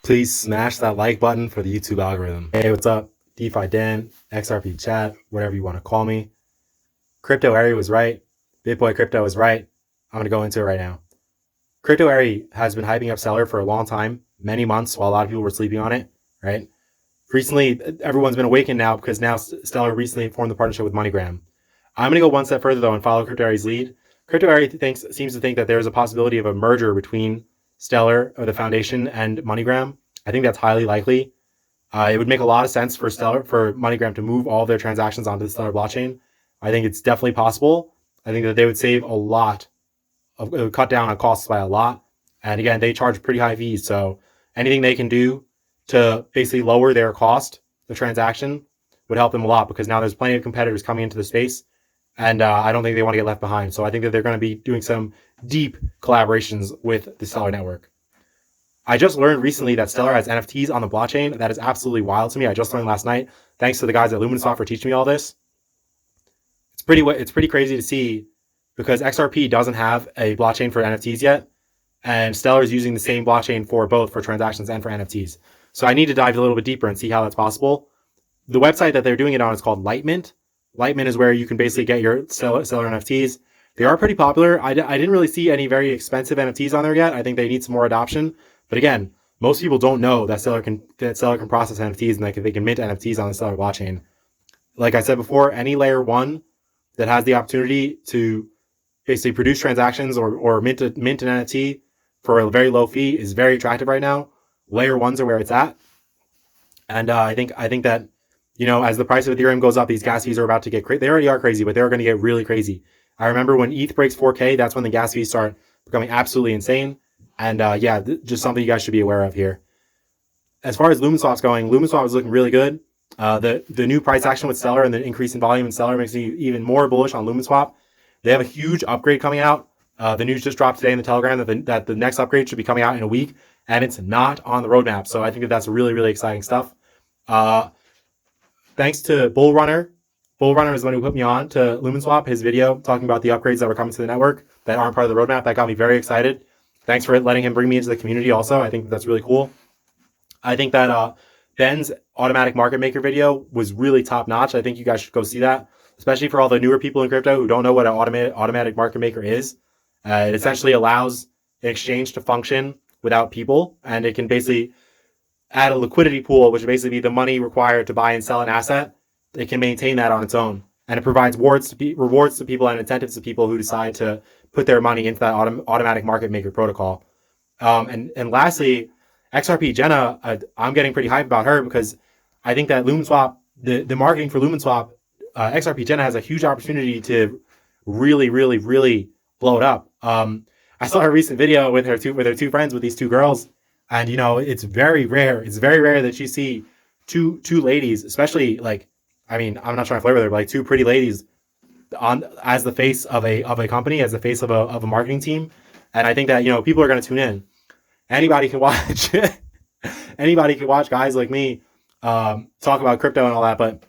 Please smash that like button for the YouTube algorithm. Hey, what's up? DeFi Dan, XRP chat, whatever you want to call me. Crypto Airy was right. Bitboy crypto is right. I'm going to go into it right now. Crypto Airy has been hyping up Stellar for a long time, many months, while a lot of people were sleeping on it, right? Recently, everyone's been awakened now because now Stellar recently formed the partnership with MoneyGram. I'm going to go one step further, though, and follow Crypto Airy's lead. Crypto Airy seems to think that there's a possibility of a merger between Stellar, or the foundation, and MoneyGram. I think that's highly likely. It would make a lot of sense for MoneyGram to move all their transactions onto the Stellar blockchain. I think it's definitely possible. I think that they would save a lot, it would cut down on costs by a lot. And again, they charge pretty high fees. So anything they can do to basically lower their cost of transaction would help them a lot, because now there's plenty of competitors coming into the space. And I don't think they want to get left behind. So I think that they're going to be doing some deep collaborations with the Stellar network. I just learned recently that Stellar has NFTs on the blockchain. That is absolutely wild to me. I just learned last night. Thanks to the guys at Lumenswap for teaching me all this. It's pretty crazy to see, because XRP doesn't have a blockchain for NFTs yet, and Stellar is using the same blockchain for both, for transactions and for NFTs. So I need to dive a little bit deeper and see how that's possible. The website that they're doing it on is called Lightmint. Lightmint is where you can basically get your Stellar NFTs. They are pretty popular. I didn't really see any very expensive NFTs on there yet. I think they need some more adoption. But again, most people don't know that Stellar can process NFTs, and they can mint NFTs on the Stellar blockchain. Like I said before, any layer one that has the opportunity to basically produce transactions or mint an NFT for a very low fee is very attractive right now. Layer ones are where it's at. And I think that, as the price of Ethereum goes up, these gas fees are about to get crazy. They already are crazy, but they're going to get really crazy. I remember when ETH breaks 4K, that's when the gas fees start becoming absolutely insane. And just something you guys should be aware of here. As far as Lumenswap's going, Lumenswap is looking really good. The new price action with Stellar and the increase in volume in Stellar makes me even more bullish on Lumenswap. They have a huge upgrade coming out. The news just dropped today in the Telegram that the next upgrade should be coming out in a week, and it's not on the roadmap. So I think that that's really, really exciting stuff. Thanks to Bull Runner. Bull Runner is the one who put me on to Lumenswap. His video talking about the upgrades that were coming to the network that aren't part of the roadmap, that got me very excited. Thanks for letting him bring me into the community also. I think that's really cool. I think that Ben's automatic market maker video was really top notch. I think you guys should go see that, especially for all the newer people in crypto who don't know what an automatic market maker is. It essentially allows an exchange to function without people, and it can basically add a liquidity pool, which would basically be the money required to buy and sell an asset. It can maintain that on its own, and it provides rewards to people and incentives to people who decide to put their money into that automatic market maker protocol. And lastly, XRP Jenna, I'm getting pretty hyped about her, because I think that Lumenswap, the marketing for Lumenswap, XRP Jenna has a huge opportunity to really, really, really blow it up. I saw her recent video with her two friends, with these two girls, and it's very rare. It's very rare that you see two ladies, especially I'm not trying to flirt with her, but two pretty ladies as the face of a company, as the face of a marketing team. And I think that people are going to tune in. Anybody can watch guys like me talk about crypto and all that, but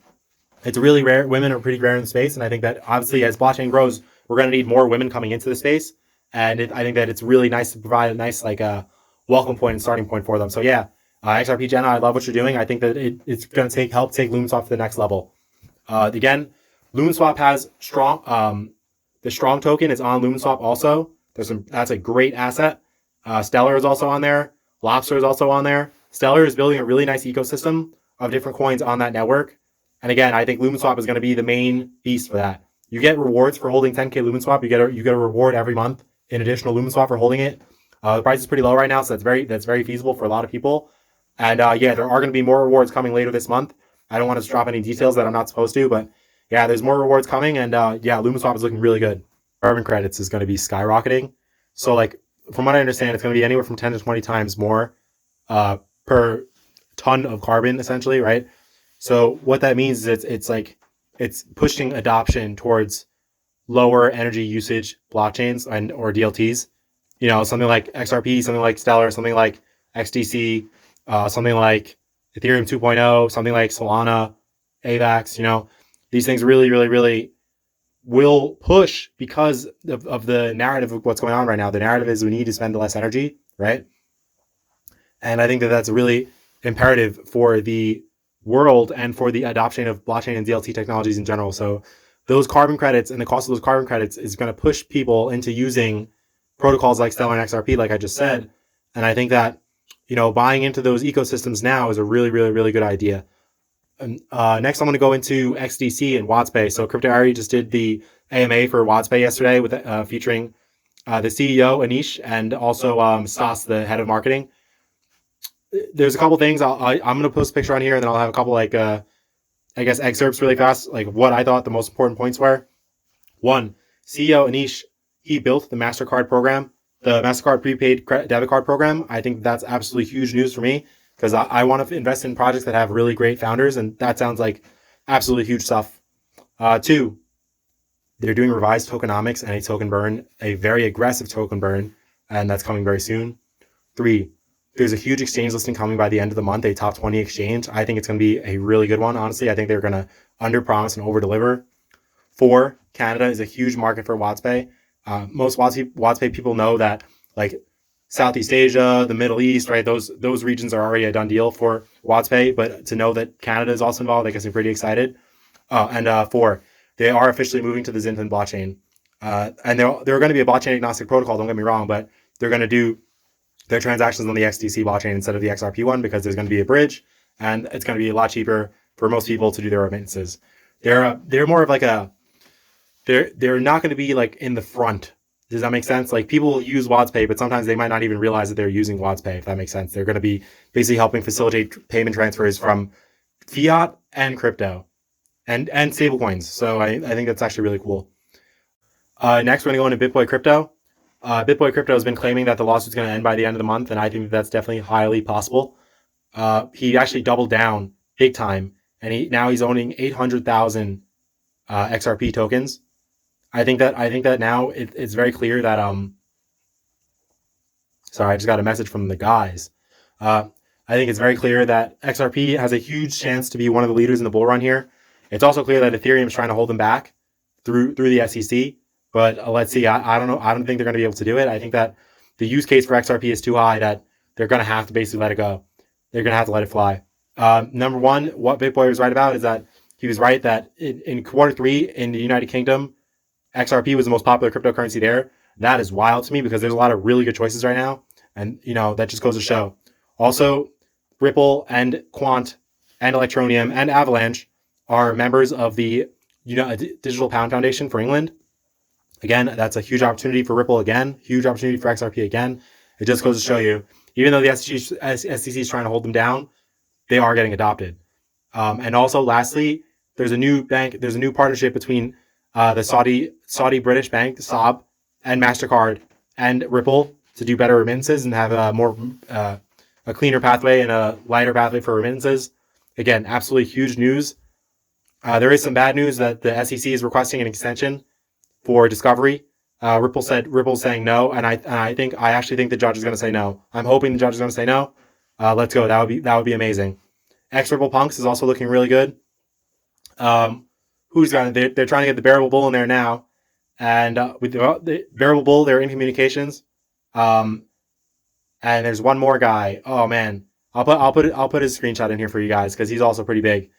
it's really rare. Women are pretty rare in the space, and I think that obviously as blockchain grows, we're going to need more women coming into the space. And I think that it's really nice to provide a nice welcome point and starting point for them. So yeah, XRP Jenna, I love what you're doing. I think that it's going to help take Lumenswap to the next level. Again, Lumenswap has strong. The strong token is on Lumenswap also. That's a great asset. Stellar is also on there. Lobster is also on there. Stellar is building a really nice ecosystem of different coins on that network. And again, I think Lumenswap is going to be the main beast for that. You get rewards for holding 10K Lumenswap. You get a reward every month in additional Lumenswap for holding it. The price is pretty low right now, so that's very feasible for a lot of people. And there are going to be more rewards coming later this month. I don't want to drop any details that I'm not supposed to, but yeah, there's more rewards coming, and Lumenswap is looking really good. Carbon credits is going to be skyrocketing. So from what I understand, it's going to be anywhere from 10 to 20 times more per ton of carbon, essentially, right? So what that means is it's pushing adoption towards lower energy usage blockchains or DLTs. Something like XRP, something like Stellar, something like XDC, something like Ethereum 2.0, something like Solana, AVAX. These things really, really, really will push because of the narrative of what's going on right now. The narrative is we need to spend less energy, right? And I think that that's really imperative for the world and for the adoption of blockchain and DLT technologies in general. So those carbon credits and the cost of those carbon credits is going to push people into using protocols like Stellar and XRP, like I just said. And I think that, buying into those ecosystems now is a really, really, really good idea. And next, I'm going to go into XDC and Wadzpay. So Crypto just did the AMA for Wadzpay yesterday with featuring the CEO Anish and also Stas, the head of marketing. There's a couple things. I'm going to post a picture on here, and then I'll have a couple excerpts really fast, like what I thought the most important points were. One, CEO Anish, he built the MasterCard program, the MasterCard prepaid debit card program. I think that's absolutely huge news for me because I want to invest in projects that have really great founders, and that sounds like absolutely huge stuff. Two, they're doing revised tokenomics and a token burn, a very aggressive token burn, and that's coming very soon. Three, there's a huge exchange listing coming by the end of the month, a top 20 exchange. I think it's going to be a really good one, honestly. I think they're going to under-promise and over-deliver. Four, Canada is a huge market for Wadzpay. Most Wadzpay people know that, like, Southeast Asia, the Middle East, right? Those regions are already a done deal for Wadzpay, but to know that Canada is also involved, I guess I'm pretty excited. And four, they are officially moving to the Zinfin blockchain. And they're going to be a blockchain agnostic protocol, don't get me wrong, but they're going to do their transactions on the XDC blockchain instead of the XRP one because there's going to be a bridge and it's going to be a lot cheaper for most people to do their remittances. They're more of like they're not going to be like in the front. Does that make sense? Like, people use Wadzpay, but sometimes they might not even realize that they're using Wadzpay, if that makes sense. They're going to be basically helping facilitate payment transfers from fiat and crypto and stablecoins. So I think that's actually really cool. Next, we're going to go into Bitboy Crypto. Bitboy Crypto has been claiming that the lawsuit's going to end by the end of the month, and I think that's definitely highly possible. He actually doubled down big time, and he's owning 800,000 XRP tokens. I think that now it's very clear that sorry, I just got a message from the guys. I think it's very clear that XRP has a huge chance to be one of the leaders in the bull run here. It's also clear that Ethereum is trying to hold them back through the SEC. But let's see. I don't know. I don't think they're going to be able to do it. I think that the use case for XRP is too high that they're going to have to basically let it go. They're going to have to let it fly. Number one, what Bitboy was right about is that he was right that in Q3 in the United Kingdom, XRP was the most popular cryptocurrency there. That is wild to me because there's a lot of really good choices right now. And, that just goes to show. Also, Ripple and Quant and Electroneum and Avalanche are members of the Digital Pound Foundation for England. Again, that's a huge opportunity for Ripple again, huge opportunity for XRP again. It just goes to show you, even though the SEC is trying to hold them down, they are getting adopted. And also, lastly, there's a new partnership between the Saudi British bank, SAB, and MasterCard and Ripple to do better remittances and have a cleaner pathway and a lighter pathway for remittances. Again, absolutely huge news. There is some bad news that the SEC is requesting an extension for discovery. Ripple's saying no, and I actually think the judge is going to say no. I'm hoping the judge is going to say no. Let's go. That would be amazing. XRPL Punks is also looking really good. They're trying to get the Bearable Bull in there now, and with the Bearable Bull, they're in communications. And there's one more guy. Oh man, I'll put his screenshot in here for you guys because he's also pretty big.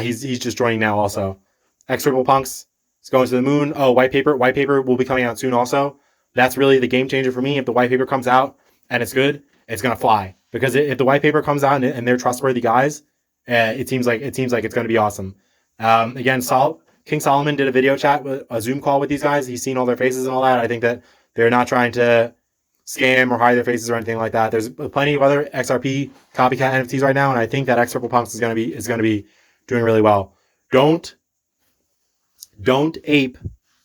He's just joining now also. XRPL Punks. It's going to the moon. Oh, white paper will be coming out soon also. That's really the game changer for me. If the white paper comes out and it's good, it's going to fly. Because if the white paper comes out and they're trustworthy guys, it seems like it's going to be awesome. Again, King Solomon did a video chat, a Zoom call with these guys. He's seen all their faces and all that. I think that they're not trying to scam or hide their faces or anything like that. There's plenty of other XRP copycat NFTs right now, and I think that XRPL Punks is going to be doing really well. Don't ape,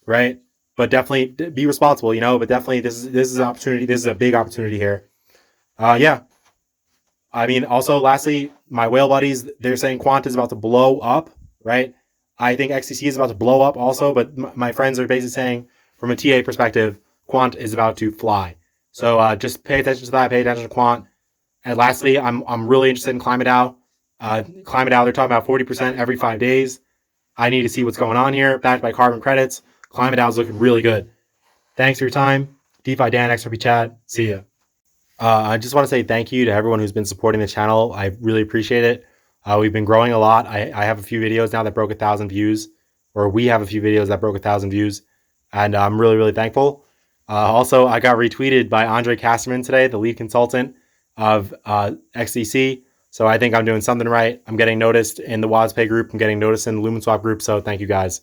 right? But definitely be responsible, but definitely this is an opportunity. This is a big opportunity here. Yeah. I mean, also, lastly, my whale buddies, they're saying Quant is about to blow up, right? I think XDC is about to blow up also, but my friends are basically saying from a TA perspective, Quant is about to fly. So just pay attention to that, pay attention to Quant. And lastly, I'm really interested in KlimaDAO. KlimaDAO, they're talking about 40% every 5 days. I need to see what's going on here, backed by carbon credits. KlimaDAO is looking really good. Thanks for your time. DeFi Dan, XRP Chat. See ya. I just want to say thank you to everyone who's been supporting the channel. I really appreciate it. We've been growing a lot. I have a few videos now that broke 1,000 views, or we have a few videos that broke 1,000 views, and I'm really, really thankful. Also, I got retweeted by Andre Casterman today, the lead consultant of XDC. So I think I'm doing something right. I'm getting noticed in the Wadzpay group. I'm getting noticed in the Lumenswap group. So thank you guys.